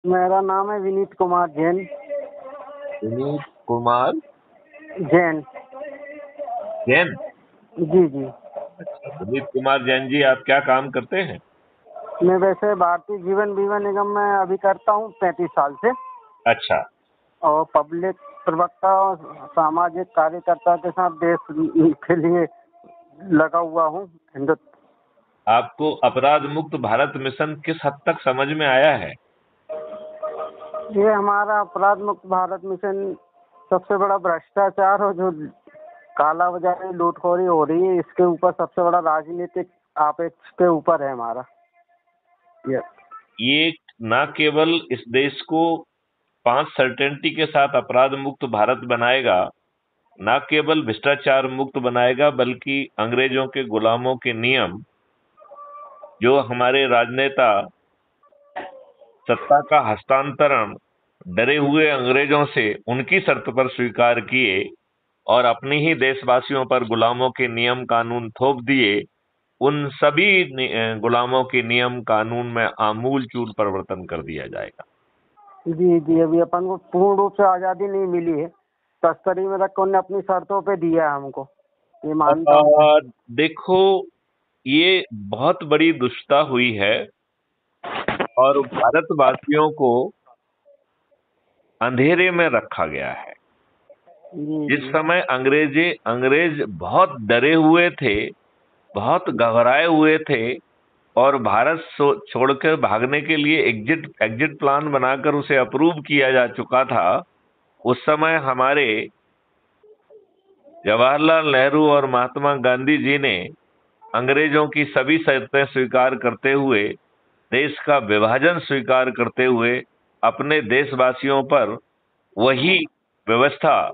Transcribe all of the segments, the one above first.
मेरा नाम है विनीत कुमार जैन। विनीत कुमार जैन। जैन। जी जी। अच्छा, विनीत कुमार जैन जी, आप क्या काम करते हैं? मैं वैसे भारतीय जीवन बीमा निगम में अभी करता हूँ 35 साल से, अच्छा। और पब्लिक प्रवक्ता और सामाजिक कार्यकर्ता के साथ देश के लिए लगा हुआ हूँ। हिंदुत्व। आपको अपराध मुक्त भारत मिशन किस हद तक समझ में आया है? ये हमारा अपराध मुक्त भारत मिशन सबसे बड़ा भ्रष्टाचार और जो काला बाजारी लूटखोरी हो रही है, इसके ऊपर सबसे बड़ा राजनीतिक आपेक्ष के ऊपर है हमारा ये न केवल इस देश को 5 सर्टेनिटी के साथ अपराध मुक्त भारत बनाएगा, न केवल भ्रष्टाचार मुक्त बनाएगा, बल्कि अंग्रेजों के गुलामों के नियम जो हमारे राजनेता सत्ता का हस्तांतरण डरे हुए अंग्रेजों से उनकी शर्त पर स्वीकार किए और अपने ही देशवासियों पर गुलामों के नियम कानून थोप दिए, उन सभी गुलामों के नियम कानून में आमूलचूल परिवर्तन कर दिया जाएगा। जी जी। अभी अपन को पूर्ण रूप से आजादी नहीं मिली है, तस्करी में रख के उन्होंने अपनी शर्तों पे दिया है हमको, ये मानता हूँ। देखो, ये बहुत बड़ी दुष्टता हुई है और भारतवासियों को अंधेरे में रखा गया है। जिस जी समय अंग्रेज बहुत डरे हुए थे, बहुत घबराए हुए थे और भारत छोड़कर भागने के लिए एग्जिट प्लान बनाकर उसे अप्रूव किया जा चुका था, उस समय हमारे जवाहरलाल नेहरू और महात्मा गांधी जी ने अंग्रेजों की सभी शर्तें स्वीकार करते हुए, देश का विभाजन स्वीकार करते हुए, अपने देशवासियों पर वही व्यवस्था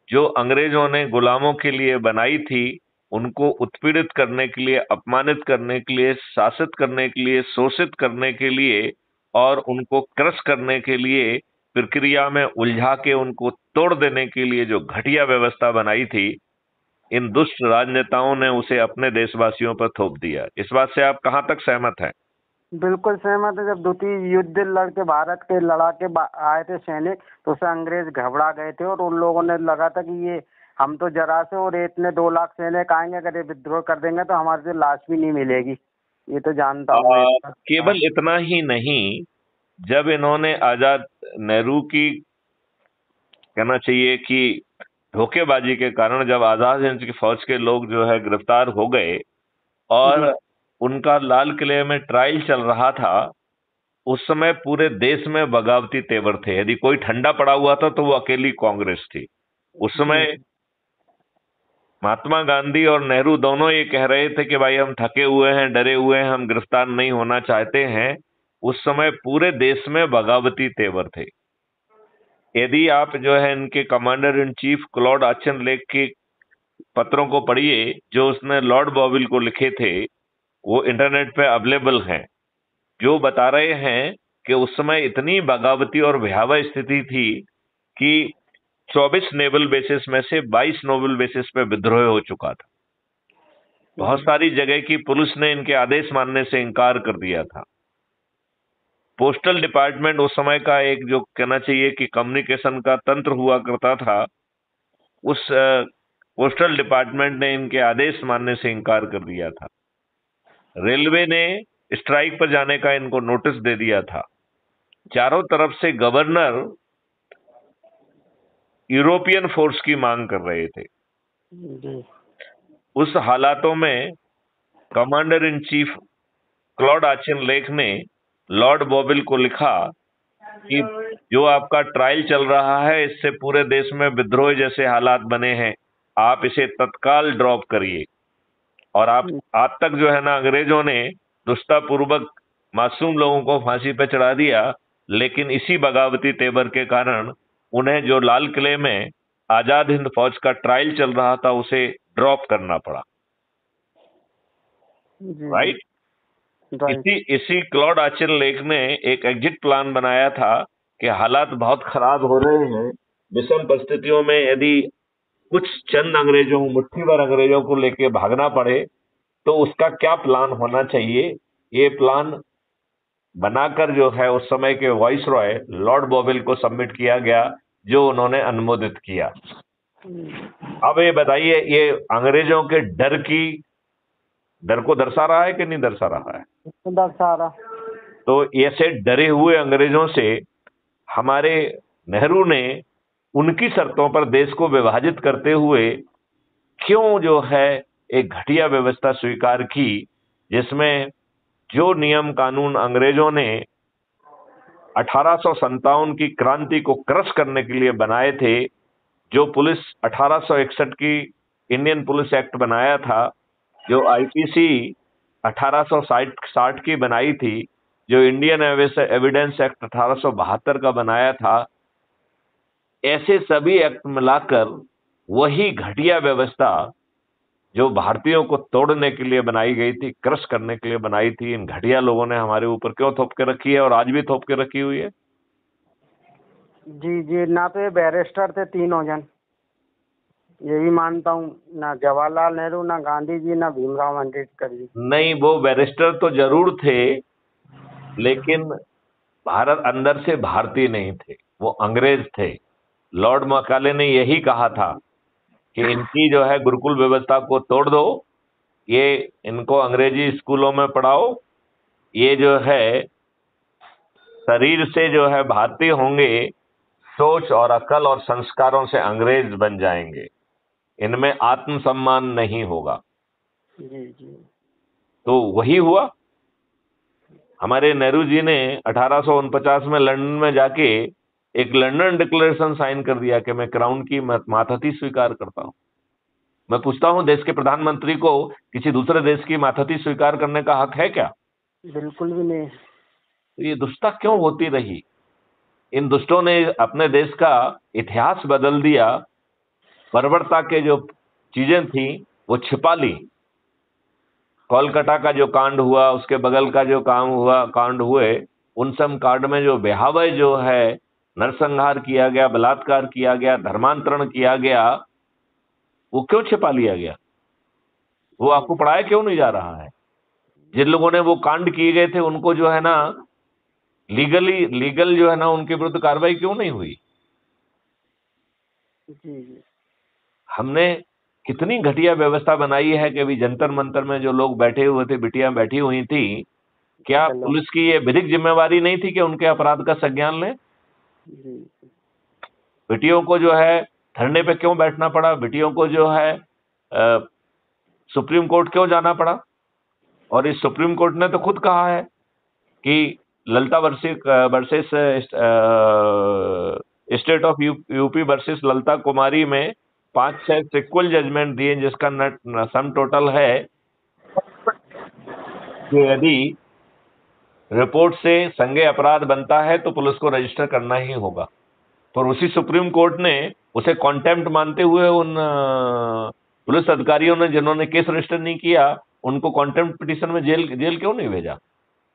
जो अंग्रेजों ने गुलामों के लिए बनाई थी, उनको उत्पीड़ित करने के लिए, अपमानित करने के लिए, शासित करने के लिए, शोषित करने के लिए और उनको क्रश करने के लिए, प्रक्रिया में उलझा के उनको तोड़ देने के लिए जो घटिया व्यवस्था बनाई थी, इन दुष्ट राजनेताओं ने उसे अपने देशवासियों पर थोप दिया। इस बात से आप कहां तक सहमत हैं? बिल्कुल सहमत है। जब द्वितीय युद्ध लड़के भारत के लड़ा के आए थे सैनिक, तो उसे अंग्रेज घबरा गए थे और उन लोगों ने लगा था कि ये हम तो जरा से और इतने 2 लाख सैनिक आएंगे, अगर ये विद्रोह कर देंगे तो हमारे से लाश भी नहीं मिलेगी। ये तो जानता हूँ मैं इसका। हाँ। केवल इतना ही नहीं, जब इन्होंने आजाद नेहरू की, कहना चाहिए कि धोखेबाजी के कारण जब आजाद हिंद की फौज के लोग जो है गिरफ्तार हो गए और जी उनका लाल किले में ट्रायल चल रहा था, उस समय पूरे देश में बगावती तेवर थे। यदि कोई ठंडा पड़ा हुआ था तो वो अकेली कांग्रेस थी। उस जी समय महात्मा गांधी और नेहरू दोनों ये कह रहे थे कि भाई हम थके हुए हैं, डरे हुए हैं, हम गिरफ्तार नहीं होना चाहते हैं। उस समय पूरे देश में बगावती तेवर थे। यदि आप जो है इनके commander in chief Claude Auchinleck के पत्रों को पढ़िए, जो उसने लॉर्ड बॉविल को लिखे थे, वो इंटरनेट पे अवेलेबल हैं, जो बता रहे हैं कि उस समय इतनी बगावती और भयावह स्थिति थी कि 24 नेवल बेसिस में से 22 नेवल बेसिस पे विद्रोह हो चुका था। बहुत सारी जगह की पुलिस ने इनके आदेश मानने से इनकार कर दिया था। पोस्टल डिपार्टमेंट उस समय का एक, जो कहना चाहिए कि कम्युनिकेशन का तंत्र हुआ करता था, उस पोस्टल डिपार्टमेंट ने इनके आदेश मानने से इनकार कर दिया था। रेलवे ने स्ट्राइक पर जाने का इनको नोटिस दे दिया था। चारों तरफ से गवर्नर यूरोपियन फोर्स की मांग कर रहे थे। जी उस हालातों में commander in chief Claude Auchinleck ने लॉर्ड बॉबिल को लिखा कि जो आपका ट्रायल चल रहा है, इससे पूरे देश में विद्रोह जैसे हालात बने हैं, आप इसे तत्काल ड्रॉप करिए। और आप आज तक जो है ना, अंग्रेजों ने दुष्टतापूर्वक मासूम लोगों को फांसी पे चढ़ा दिया, लेकिन इसी बगावती तेवर के कारण उन्हें जो लाल किले में आजाद हिंद फौज का ट्रायल चल रहा था, उसे ड्रॉप करना पड़ा। जी जी। राइट? राइट। इसी इसी क्लॉड आचन लेक ने एक एग्जिट प्लान बनाया था कि हालात बहुत खराब हो रहे हैं, विषम परिस्थितियों में यदि कुछ चंद अंग्रेजों, मुट्ठी भर अंग्रेजों को लेके भागना पड़े तो उसका क्या प्लान होना चाहिए। ये प्लान बनाकर जो है उस समय के वाइस रॉय लॉर्ड बोवेल को सबमिट किया गया, जो उन्होंने अनुमोदित किया। अब ये बताइए, ये अंग्रेजों के डर को दर्शा रहा है कि नहीं दर्शा रहा है? दर्शा रहा। तो ऐसे डरे हुए अंग्रेजों से हमारे नेहरू ने उनकी शर्तों पर देश को विभाजित करते हुए क्यों जो है एक घटिया व्यवस्था स्वीकार की, जिसमें जो नियम कानून अंग्रेजों ने 1857 की क्रांति को क्रश करने के लिए बनाए थे, जो पुलिस 1861 की इंडियन पुलिस एक्ट बनाया था, जो आईपीसी 1860 की बनाई थी, जो इंडियन एविडेंस एक्ट 1872 का बनाया था, ऐसे सभी एक्ट मिलाकर वही घटिया व्यवस्था जो भारतीयों को तोड़ने के लिए बनाई गई थी, क्रश करने के लिए बनाई थी, इन घटिया लोगों ने हमारे ऊपर क्यों थोप के रखी है और आज भी थोप के रखी हुई है? जी जी, ना तो ये बैरिस्टर थे तीनों जन, ये भी मानता हूँ, ना जवाहरलाल नेहरू, ना गांधी जी, ना भीमराव अम्बेडकर जी। नहीं, वो बैरिस्टर तो जरूर थे, लेकिन भारत अंदर से भारतीय नहीं थे, वो अंग्रेज थे। लॉर्ड मैकाले ने यही कहा था कि इनकी जो है गुरुकुल व्यवस्था को तोड़ दो, ये इनको अंग्रेजी स्कूलों में पढ़ाओ, ये जो है शरीर से जो है भारतीय होंगे, सोच और अकल और संस्कारों से अंग्रेज बन जाएंगे, इनमें आत्मसम्मान नहीं होगा। जी जी। तो वही हुआ। हमारे नेहरू जी ने 1849 में लंदन में जाके एक लंदन डिक्लेरेशन साइन कर दिया कि मैं क्राउन की मातहती स्वीकार करता हूं। मैं पूछता हूं, देश के प्रधानमंत्री को किसी दूसरे देश की मातहती स्वीकार करने का हक है क्या? बिल्कुल भी नहीं। तो ये दुष्टता क्यों होती रही? इन दुष्टों ने अपने देश का इतिहास बदल दिया, बर्बरता के जो चीजें थी वो छिपा ली। कोलकाता का जो कांड हुआ, उसके बगल का जो कांड हुए, उन सब कांड में जो बेहावे जो है नरसंहार किया गया, बलात्कार किया गया, धर्मांतरण किया गया, वो क्यों छिपा लिया गया? वो आपको पढ़ाया क्यों नहीं जा रहा है? जिन लोगों ने वो कांड किए गए थे उनको जो है ना लीगल जो है ना उनके विरुद्ध कार्रवाई क्यों नहीं हुई? जी जी। हमने कितनी घटिया व्यवस्था बनाई है कि अभी जंतर मंतर में जो लोग बैठे हुए थे, बिटियां बैठी हुई थी, क्या पुलिस की ये विधिक जिम्मेवारी नहीं थी कि उनके अपराध का संज्ञान लें? जी। बिटियों को जो है धरने पे क्यों बैठना पड़ा? बिटियों को जो है सुप्रीम कोर्ट क्यों जाना पड़ा? और इस सुप्रीम कोर्ट ने तो खुद कहा है कि Lalita versus State of UP versus Lalita Kumari में 5-6 सिक्वल जजमेंट दिए, जिसका सम टोटल है कि यदि रिपोर्ट से संज्ञेय अपराध बनता है तो पुलिस को रजिस्टर करना ही होगा। पर उसी सुप्रीम कोर्ट ने उसे कॉन्टेम्प्ट मानते हुए उन पुलिस अधिकारियों ने जिन्होंने केस रजिस्टर नहीं किया, उनको कॉन्टेम्प्ट पिटीशन में जेल क्यों नहीं भेजा?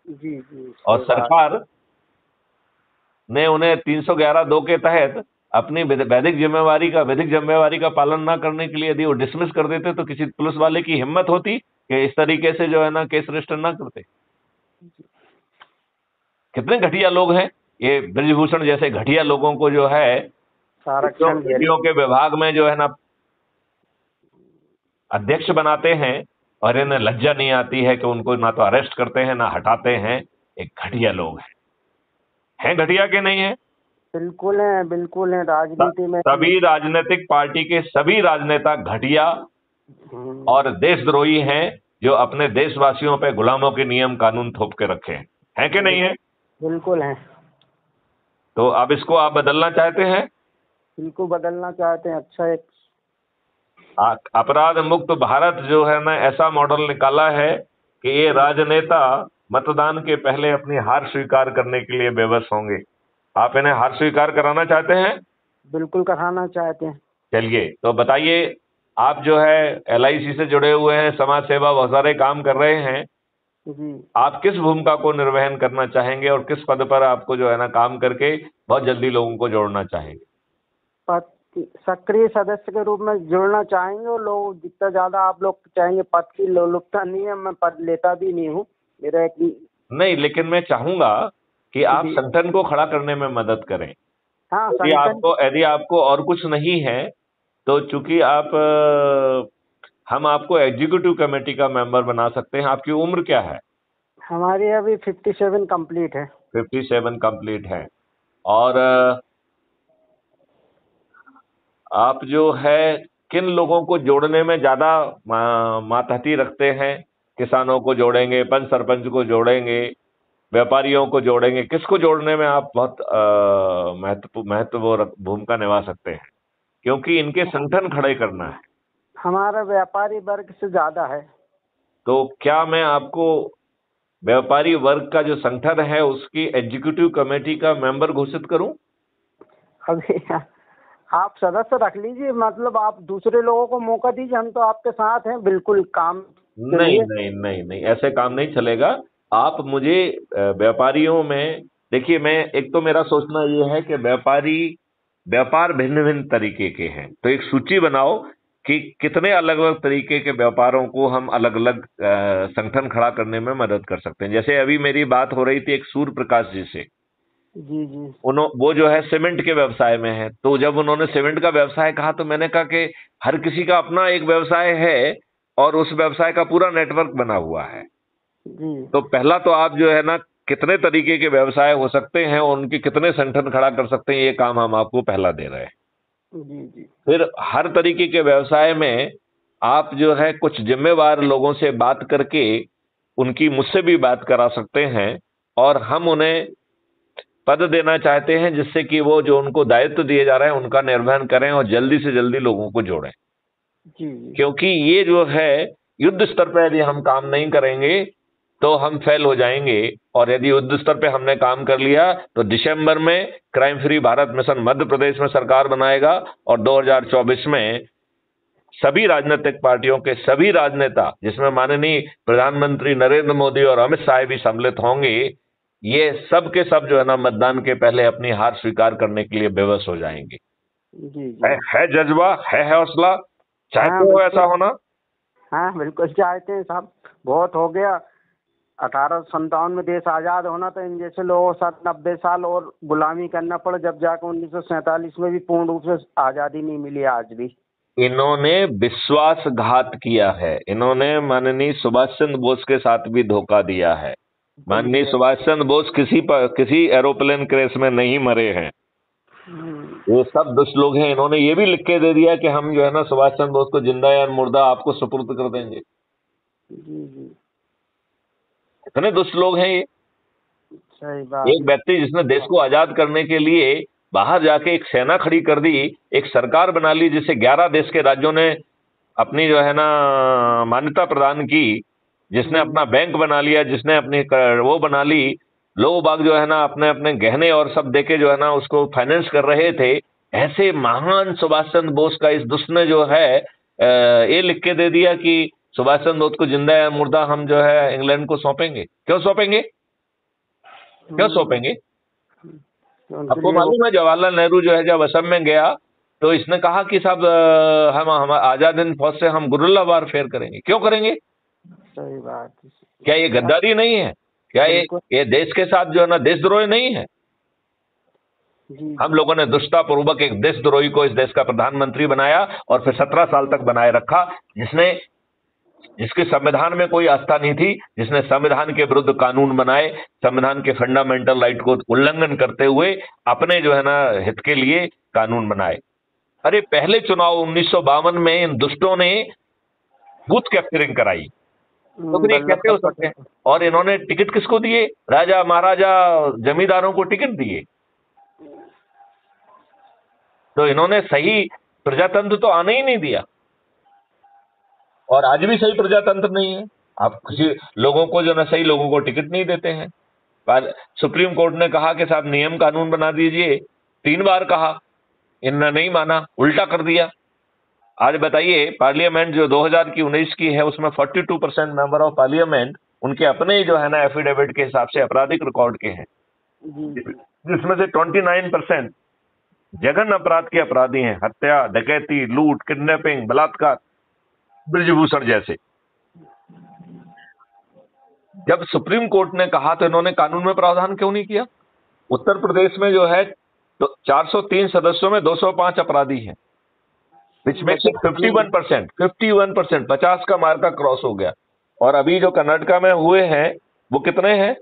जी जी। और सरकार ने उन्हें 311(2) के तहत अपनी विधिक जिम्मेवारी का पालन ना करने के लिए यदि वो डिसमिस कर देते तो किसी पुलिस वाले की हिम्मत होती कि इस तरीके से जो है ना केस रजिस्टर ना करते? कितने घटिया लोग हैं ये ब्रजभूषण जैसे घटिया लोगों को जो है बेटियों के विभाग में जो है ना अध्यक्ष बनाते हैं, और इन्हें लज्जा नहीं आती है कि उनको ना तो अरेस्ट करते हैं ना हटाते हैं। एक घटिया लोग हैं घटिया के नहीं है? बिल्कुल है, बिल्कुल है। राजनीति में सभी राजनीतिक पार्टी के सभी राजनेता घटिया और देशद्रोही हैं, जो अपने देशवासियों पे गुलामों के नियम कानून थोप के रखे हैं कि नहीं है? बिल्कुल है। तो अब इसको आप बदलना चाहते हैं? बिल्कुल बदलना चाहते हैं। अच्छा, एक अपराध मुक्त भारत जो है ना ऐसा मॉडल निकाला है कि ये राजनेता मतदान के पहले अपनी हार स्वीकार करने के लिए बेबस होंगे। आप इन्हें हार स्वीकार कराना चाहते हैं? बिल्कुल कराना चाहते हैं। चलिए, तो बताइए, आप जो है LIC से जुड़े हुए हैं, समाज सेवा बहुत सारे काम कर रहे हैं जी। आप किस भूमिका को निर्वहन करना चाहेंगे और किस पद पर आपको जो है ना काम करके बहुत जल्दी लोगों को जोड़ना चाहेंगे? पद सक्रिय सदस्य के रूप में जुड़ना चाहेंगे, और लोग जितना ज़्यादा आप लोग चाहेंगे। पद की लोलुपता नहीं है, मैं पद लेता भी नहीं हूँ। मेरा एक नहीं, लेकिन मैं चाहूंगा कि आप जी। संगठन को खड़ा करने में मदद करें। हाँ, यदि संगठन। आपको और कुछ नहीं है तो चूंकि हम आपको एग्जीक्यूटिव कमेटी का मेंबर बना सकते हैं। आपकी उम्र क्या है? हमारी अभी 57 कंप्लीट है। 57 कंप्लीट है। और आप जो है किन लोगों को जोड़ने में ज्यादा मातहती रखते हैं? किसानों को जोड़ेंगे, पंच सरपंच को जोड़ेंगे, व्यापारियों को जोड़ेंगे, किसको जोड़ने में आप बहुत महत्वपूर्ण भूमिका निभा सकते हैं? क्योंकि इनके संगठन खड़े करना है। हमारा व्यापारी वर्ग से ज्यादा है। तो क्या मैं आपको व्यापारी वर्ग का जो संगठन है उसकी एग्जीक्यूटिव कमेटी का मेंबर घोषित करूं? अभी आप सदस्य रख लीजिए, मतलब आप दूसरे लोगों को मौका दीजिए, हम तो आपके साथ हैं बिल्कुल काम के नहीं लिए। नहीं नहीं नहीं, ऐसे काम नहीं चलेगा। आप मुझे व्यापारियों में देखिए, मैं एक तो मेरा सोचना ये है कि व्यापार भिन्न भिन्न तरीके के हैं, तो एक सूची बनाओ कि कितने अलग अलग तरीके के व्यापारों को हम अलग अलग संगठन खड़ा करने में मदद कर सकते हैं। जैसे अभी मेरी बात हो रही थी एक सूर्य प्रकाश जी से। जी जी। वो जो है सीमेंट के व्यवसाय में है, तो जब उन्होंने सीमेंट का व्यवसाय कहा तो मैंने कहा कि हर किसी का अपना एक व्यवसाय है और उस व्यवसाय का पूरा नेटवर्क बना हुआ है। जी तो पहला तो आप जो है ना, कितने तरीके के व्यवसाय हो सकते हैं और उनके कितने संगठन खड़ा कर सकते हैं, ये काम हम आपको पहला दे रहे हैं। जी। जी फिर हर तरीके के व्यवसाय में आप जो है कुछ जिम्मेवार लोगों से बात करके उनकी मुझसे भी बात करा सकते हैं, और हम उन्हें पद देना चाहते हैं जिससे कि वो जो उनको दायित्व दिए जा रहे हैं उनका निर्वहन करें और जल्दी से जल्दी लोगों को जोड़ें। जी। जी क्योंकि ये जो है युद्ध स्तर पर यदि हम काम नहीं करेंगे तो हम फेल हो जाएंगे, और यदि युद्ध स्तर पे हमने काम कर लिया तो दिसंबर में crime free Bharat mission Madhya Pradesh में सरकार बनाएगा, और 2024 में सभी राजनीतिक पार्टियों के सभी राजनेता, जिसमें माननीय प्रधानमंत्री नरेंद्र मोदी और अमित शाह भी सम्मिलित होंगे, ये सब के सब जो है ना मतदान के पहले अपनी हार स्वीकार करने के लिए बेबस हो जाएंगे। जी। जी। है जज्बा, है हौसला, हाँ चाहते हो ऐसा बिल्कुल। होना? हाँ बिल्कुल चाहते हैं साहब, बहुत हो गया। 1857 में देश आजाद होना था, इन जैसे लोगों के साथ 90 साल और गुलामी करना पड़ा, जब जाकर 1947 में भी पूर्ण रूप से आजादी नहीं मिली आज भी। इन्होंने विश्वासघात किया है। इन्होंने माननीय सुभाष चंद्र बोस के साथ भी धोखा दिया है। जी माननीय जी। सुभाष चंद्र बोस किसी एरोप्लेन क्रैश में नहीं मरे हैं। ये सब दुष्ट लोग हैं। इन्होंने ये भी लिख के दे दिया कि हम जो है ना सुभाष चंद्र बोस को जिंदा या मुर्दा आपको सुपुर्द कर देंगे। जी जी। इतने दुष्ट लोग हैं ये। सही बात। एक व्यक्ति जिसने देश को आजाद करने के लिए बाहर जाके एक सेना खड़ी कर दी, एक सरकार बना ली जिसे 11 देश के राज्यों ने अपनी जो है ना मान्यता प्रदान की, जिसने अपना बैंक बना लिया, जिसने अपनी वो बना ली, लोग बाग जो है ना अपने अपने गहने और सब देके जो है ना उसको फाइनेंस कर रहे थे। ऐसे महान सुभाष चंद्र बोस का इस दुष्ट ने जो है ये लिख के दे दिया कि सुभाष चंद्र बोस को जिंदा या मुर्दा हम जो है इंग्लैंड को सौंपेंगे। क्यों सौंपेंगे? क्यों सौंपेंगे? उनके आपको लिए वो। मालूम है जवाहरलाल नेहरू जो है जब असम में गया तो इसने कहा कि साहब हम आजाद हिंद फौज से हम गुरिल्ला वारफेयर करेंगे। क्यों करेंगे? सही बात। क्या ये गद्दारी नहीं है? क्या बिल्कुल। ये देश के साथ जो है ना देशद्रोही नहीं है? जी हम जी। लोगों ने दुष्टतापूर्वक एक देशद्रोही को इस देश का प्रधानमंत्री बनाया और फिर 17 साल तक बनाए रखा, जिसके संविधान में कोई आस्था नहीं थी, जिसने संविधान के विरुद्ध कानून बनाए, संविधान के फंडामेंटल राइट को उल्लंघन करते हुए अपने जो है ना हित के लिए कानून बनाए। अरे पहले चुनाव 1952 में इन दुष्टों ने बूथ कैप्चरिंग कराई, तो फिर ये वल्लभ कैसे हो भाई सकते हैं? पटेल। और इन्होंने टिकट किसको दिए? राजा महाराजा जमींदारों को टिकट दिए। तो इन्होंने सही प्रजातंत्र तो आने ही नहीं दिया, और आज भी सही प्रजातंत्र नहीं है। आप किसी लोगों को जो ना सही लोगों को टिकट नहीं देते हैं। पर सुप्रीम कोर्ट ने कहा कि साहब नियम कानून बना दीजिए, 3 बार कहा, इन्होंने नहीं माना, उल्टा कर दिया। आज बताइए पार्लियामेंट जो 2019 की है उसमें 42% मेंबर ऑफ पार्लियामेंट उनके अपने ही जो है ना एफिडेविट के हिसाब से आपराधिक रिकॉर्ड के हैं, जी जी। जिसमें से 29% जघन्य अपराध के अपराधी हैं। हत्या, डकैती, लूट, किडनैपिंग, बलात्कार, ब्रिजभूषण जैसे। जब सुप्रीम कोर्ट ने कहा तो इन्होंने कानून में प्रावधान क्यों नहीं किया? उत्तर प्रदेश में जो है तो 403 सदस्यों में 205 अपराधी हैं, विच मेक्स इट 51%। 51%, 50 का मार्का क्रॉस हो गया। और अभी जो कर्नाटका में हुए हैं वो कितने हैं?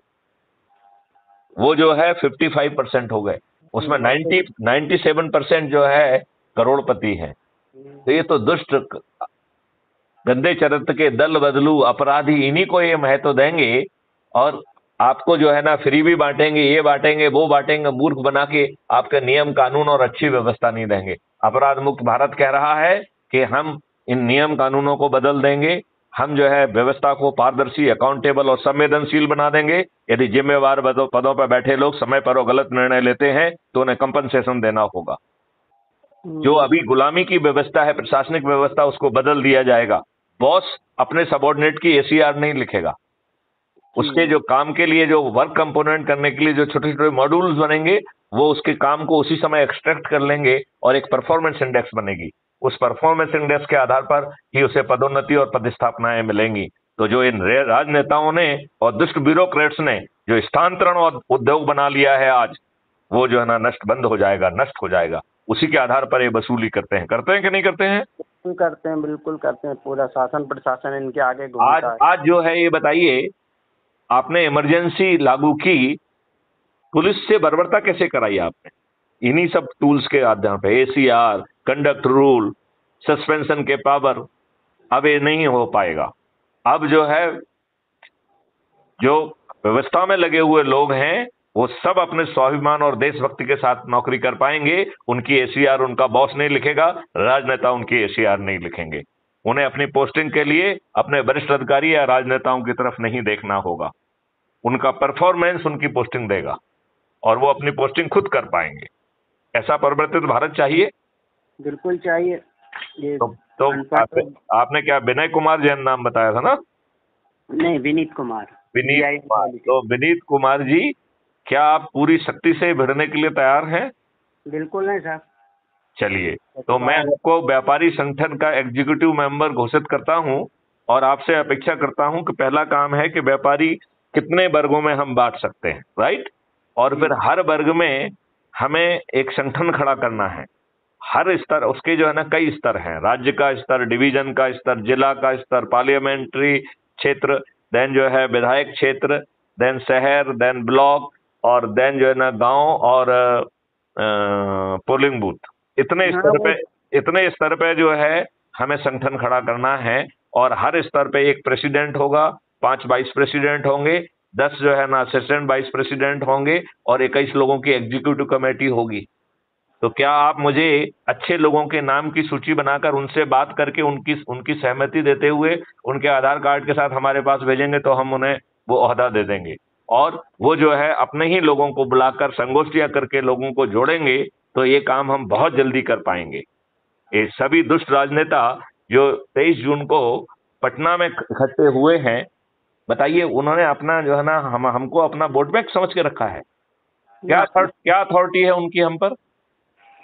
वो जो है 55% हो गए। उसमें 97% जो है करोड़पति हैं। तो ये तो दुष्ट गंदे चरित्र के दल बदलू अपराधी इन्हीं को ये महत्व देंगे, और आपको जो है ना फ्री भी बांटेंगे, ये बांटेंगे, वो बांटेंगे, मूर्ख बना के आपके नियम कानून और अच्छी व्यवस्था नहीं देंगे। अपराध मुक्त भारत कह रहा है कि हम इन नियम कानूनों को बदल देंगे, हम जो है व्यवस्था को पारदर्शी, अकाउंटेबल और संवेदनशील बना देंगे। यदि जिम्मेवार पदों पर बैठे लोग समय पर वो गलत निर्णय लेते हैं तो उन्हें कंपनसेशन देना होगा। जो अभी गुलामी की व्यवस्था है, प्रशासनिक व्यवस्था, उसको बदल दिया जाएगा। बॉस अपने सबॉर्डिनेट की एसीआर नहीं लिखेगा, उसके जो काम के लिए जो वर्क कंपोनेंट करने के लिए जो छोटे छोटे मॉड्यूल्स बनेंगे वो उसके काम को उसी समय एक्सट्रैक्ट कर लेंगे और एक परफॉर्मेंस इंडेक्स बनेगी। उस परफॉर्मेंस इंडेक्स के आधार पर ही उसे पदोन्नति और पदस्थापनाएं मिलेंगी। तो जो इन राजनेताओं ने और दुष्ट ब्यूरोक्रेट्स ने जो स्थानांतरण और उद्योग बना लिया है आज, वो जो है ना नष्ट बंद हो जाएगा, नष्ट हो जाएगा। उसी के आधार पर ये वसूली करते हैं कि नहीं करते हैं? करते हैं, बिल्कुल करते हैं। पूरा शासन प्रशासन इनके आगे आज आज जो है ये बताइए, आपने इमरजेंसी लागू की, पुलिस से बर्बरता कैसे कराई आपने? इन्हीं सब टूल्स के आधार पे, एसीआर, कंडक्ट रूल, सस्पेंशन के पावर। अब ये नहीं हो पाएगा। अब जो है जो व्यवस्था में लगे हुए लोग हैं वो सब अपने स्वाभिमान और देशभक्ति के साथ नौकरी कर पाएंगे। उनकी एसीआर उनका बॉस नहीं लिखेगा, राजनेता उनकी एसीआर नहीं लिखेंगे। उन्हें अपनी पोस्टिंग के लिए अपने वरिष्ठ अधिकारी या राजनेताओं की तरफ नहीं देखना होगा, उनका परफॉर्मेंस उनकी पोस्टिंग देगा और वो अपनी पोस्टिंग खुद कर पाएंगे। ऐसा परिवर्तित भारत चाहिए? बिल्कुल चाहिए। ये तो आपने क्या विनय कुमार जैन नाम बताया था ना? नहीं, विनीत कुमार। तो विनीत कुमार जी, क्या आप पूरी शक्ति से भिड़ने के लिए तैयार हैं? बिल्कुल नहीं साहब। चलिए, तो मैं आपको व्यापारी संगठन का एग्जीक्यूटिव मेंबर घोषित करता हूं और आपसे अपेक्षा करता हूं कि पहला काम है कि व्यापारी कितने वर्गों में हम बांट सकते हैं, राइट? और फिर हर वर्ग में हमें एक संगठन खड़ा करना है। हर स्तर, उसके जो है ना कई स्तर हैं, राज्य का स्तर, डिवीजन का स्तर, जिला का स्तर, पार्लियामेंट्री क्षेत्र, देन जो है विधायक क्षेत्र, देन शहर, देन ब्लॉक, और देन जो है ना गांव और पोलिंग बूथ। इतने स्तर पे जो है हमें संगठन खड़ा करना है। और हर स्तर पे एक प्रेसिडेंट होगा, 5 वाइस प्रेसिडेंट होंगे, 10 जो है ना असिस्टेंट वाइस प्रेसिडेंट होंगे और 21 लोगों की एग्जीक्यूटिव कमेटी होगी। तो क्या आप मुझे अच्छे लोगों के नाम की सूची बनाकर उनसे बात करके उनकी सहमति देते हुए उनके आधार कार्ड के साथ हमारे पास भेजेंगे तो हम उन्हें वो ओहदा दे देंगे। और वो जो है अपने ही लोगों को बुलाकर संगोष्ठियां करके लोगों को जोड़ेंगे तो ये काम हम बहुत जल्दी कर पाएंगे। ये सभी दुष्ट राजनेता जो 23 जून को पटना में इकट्ठे हुए हैं, बताइए, उन्होंने अपना जो है ना हमको अपना वोट बैंक समझ के रखा है। क्या अथॉरिटी है उनकी हम पर?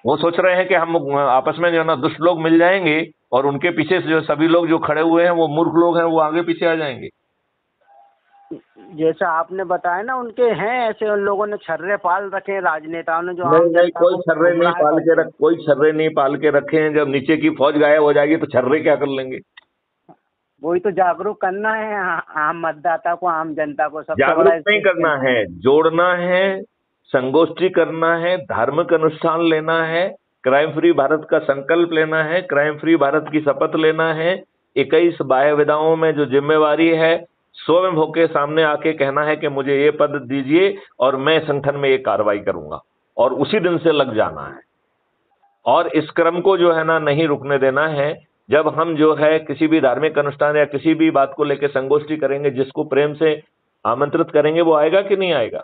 वो सोच रहे हैं कि हम आपस में जो है ना दुष्ट लोग मिल जाएंगे और उनके पीछे से जो सभी लोग जो खड़े हुए हैं वो मूर्ख लोग हैं, वो आगे पीछे आ जाएंगे। जैसा आपने बताया ना, उनके हैं ऐसे, उन लोगों ने छर्रे पाल रखे हैं राजनेताओं ने। जो नहीं, कोई छर्रे नहीं पाल के रखे हैं। जब नीचे की फौज गायब हो जाएगी तो छर्रे क्या कर लेंगे? वही तो जागरूक करना है आम मतदाता को, आम जनता को। सबसे जागरूक नहीं करना है, जोड़ना है, संगोष्ठी करना है, धार्मिक अनुष्ठान लेना है, क्राइम फ्री भारत का संकल्प लेना है, क्राइम फ्री भारत की शपथ लेना है। 21 बाह्य विधाओं में जो जिम्मेवारी है स्वयं होके सामने आके कहना है कि मुझे ये पद दीजिए और मैं संगठन में ये कार्रवाई करूंगा, और उसी दिन से लग जाना है। और इस क्रम को जो है ना नहीं रुकने देना है। जब हम जो है किसी भी धार्मिक अनुष्ठान या किसी भी बात को लेकर संगोष्ठी करेंगे, जिसको प्रेम से आमंत्रित करेंगे वो आएगा कि नहीं आएगा?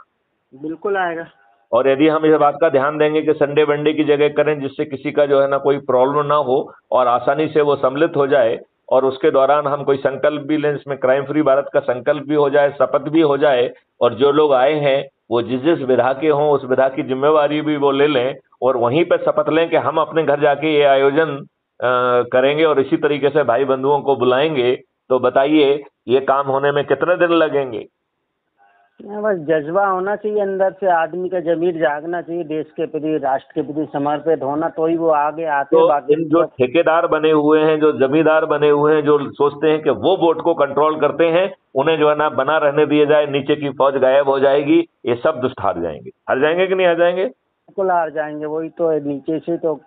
बिल्कुल आएगा। और यदि हम इस बात का ध्यान देंगे कि संडे वनडे की जगह करें जिससे किसी का जो है ना कोई प्रॉब्लम ना हो और आसानी से वो सम्मिलित हो जाए, और उसके दौरान हम कोई संकल्प भी लें, इसमें क्राइम फ्री भारत का संकल्प भी हो जाए, शपथ भी हो जाए, और जो लोग आए हैं वो जिस विधा के हों उस विधा की जिम्मेवारी भी वो ले लें और वहीं पर शपथ लें कि हम अपने घर जाके ये आयोजन करेंगे और इसी तरीके से भाई बंधुओं को बुलाएंगे। तो बताइए ये काम होने में कितने दिन लगेंगे? बस जज्बा होना चाहिए अंदर से, आदमी का जमीर जागना चाहिए, देश के प्रति, राष्ट्र के प्रति समर्पित होना, तो ही वो आगे आते। तो बाकी इन जो ठेकेदार बने हुए हैं, जो जमींदार बने हुए हैं, जो सोचते हैं कि वो वोट को कंट्रोल करते हैं, उन्हें जो है ना बना रहने दिया जाए, नीचे की फौज गायब हो जाएगी, ये सब दुष्ट हार जाएंगे। हार जाएंगे कि नहीं हार जाएंगे? बिल्कुल हार जाएंगे। वही तो है, नीचे से तो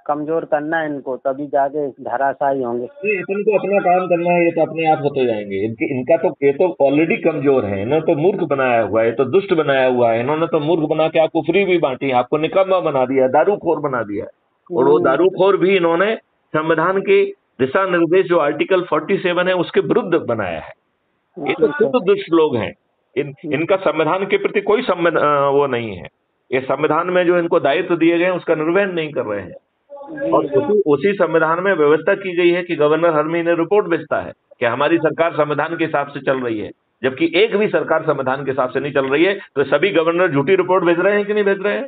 कमजोर करना है इनको, तभी जाके धराशायी होंगे। ये इनको अपना काम करना है, ये तो अपने आप होते जाएंगे। इनका तो ये तो ऑलरेडी कमजोर है, इन्होंने तो मूर्ख बनाया हुआ है, ये तो दुष्ट बनाया हुआ है, इन्होंने तो मूर्ख बना के आपको फ्री भी बांटी, आपको निकम्मा बना दिया, दारूखोर बना दिया है। और वो दारूखोर भी इन्होंने संविधान के दिशा निर्देश जो आर्टिकल 47 है उसके विरुद्ध बनाया है। ये तो खुद दुष्ट लोग हैं। इनका संविधान के प्रति कोई वो नहीं है। ये संविधान में जो इनको दायित्व दिए गए हैं उसका निर्वहन नहीं कर रहे हैं। और उसी संविधान में व्यवस्था की गई है कि गवर्नर हर महीने रिपोर्ट भेजता है कि हमारी सरकार संविधान के हिसाब से चल रही है, जबकि एक भी सरकार संविधान के हिसाब से नहीं चल रही है। तो सभी गवर्नर झूठी रिपोर्ट भेज रहे हैं कि नहीं भेज रहे हैं?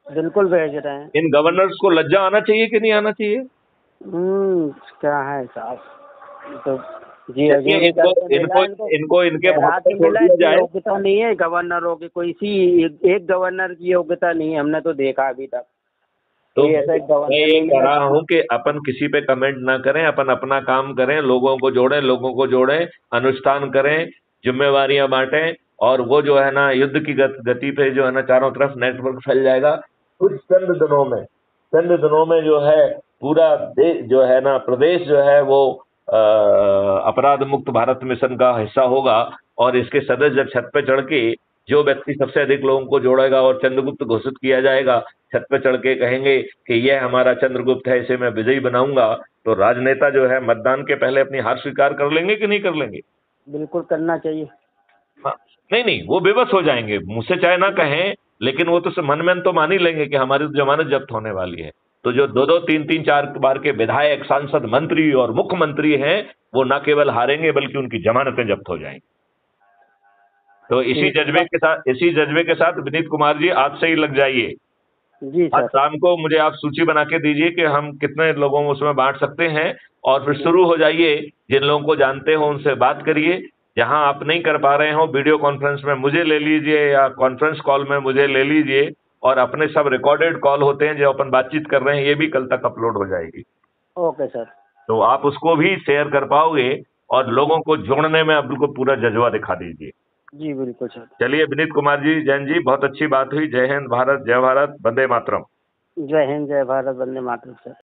बिल्कुल भेज रहे हैं। इन गवर्नर्स को लज्जा आना चाहिए कि नहीं आना चाहिए? क्या है साहब, तो जी इनको इनके योग्यता नहीं है गवर्नरों की, कोई एक गवर्नर की योग्यता नहीं है, हमने तो देखा अभी तक। तो मैं ये कह रहा हूँ कि अपन किसी पे कमेंट ना करें, अपन अपना काम करें, लोगों को जोड़ें, अनुष्ठान करें, जिम्मेवारियां बांटें, और वो जो है ना युद्ध की गति पे जो है ना चारों तरफ नेटवर्क फैल जाएगा। कुछ चंद दिनों में जो है पूरा देश जो है ना प्रदेश जो है वो अपराध मुक्त भारत मिशन का हिस्सा होगा। और इसके सदस्य जब छत पे चढ़ के जो व्यक्ति सबसे अधिक लोगों को जोड़ेगा और चंद्रगुप्त घोषित किया जाएगा, छत पे चढ़ के कहेंगे कि यह हमारा चंद्रगुप्त है, इसे मैं विजयी बनाऊंगा, तो राजनेता जो है मतदान के पहले अपनी हार स्वीकार कर लेंगे कि नहीं कर लेंगे? बिल्कुल करना चाहिए। हाँ, नहीं, वो बेबस हो जाएंगे, मुंह से चाहे ना कहें, लेकिन वो तो मन में तो मान ही लेंगे कि हमारी तो जमानत जब्त होने वाली है। तो जो 2-2, 3-3, 4 बार के विधायक, सांसद, मंत्री और मुख्यमंत्री हैं, वो न केवल हारेंगे बल्कि उनकी जमानतें जब्त हो जाएंगी। तो इसी जज्बे के साथ विनीत कुमार जी आज से ही लग जाइए। जी आज शाम को मुझे आप सूची बना के दीजिए कि हम कितने लोगों को उसमें बांट सकते हैं, और फिर शुरू हो जाइए। जिन लोगों को जानते हो उनसे बात करिए। जहां आप नहीं कर पा रहे हो, वीडियो कॉन्फ्रेंस में मुझे ले लीजिए या कॉन्फ्रेंस कॉल में मुझे ले लीजिए। और अपने सब रिकॉर्डेड कॉल होते हैं जो अपन बातचीत कर रहे हैं, ये भी कल तक अपलोड हो जाएगी। Okay sir. तो आप उसको भी शेयर कर पाओगे और लोगों को जोड़ने में आप बिल्कुल पूरा जज्बा दिखा दीजिए। जी बिल्कुल सर। चलिए विनीत कुमार जी, जैन जी, बहुत अच्छी बात हुई। जय हिंद भारत, जय भारत, वंदे मातरम। जय हिंद, जय भारत, वंदे मातरम सर।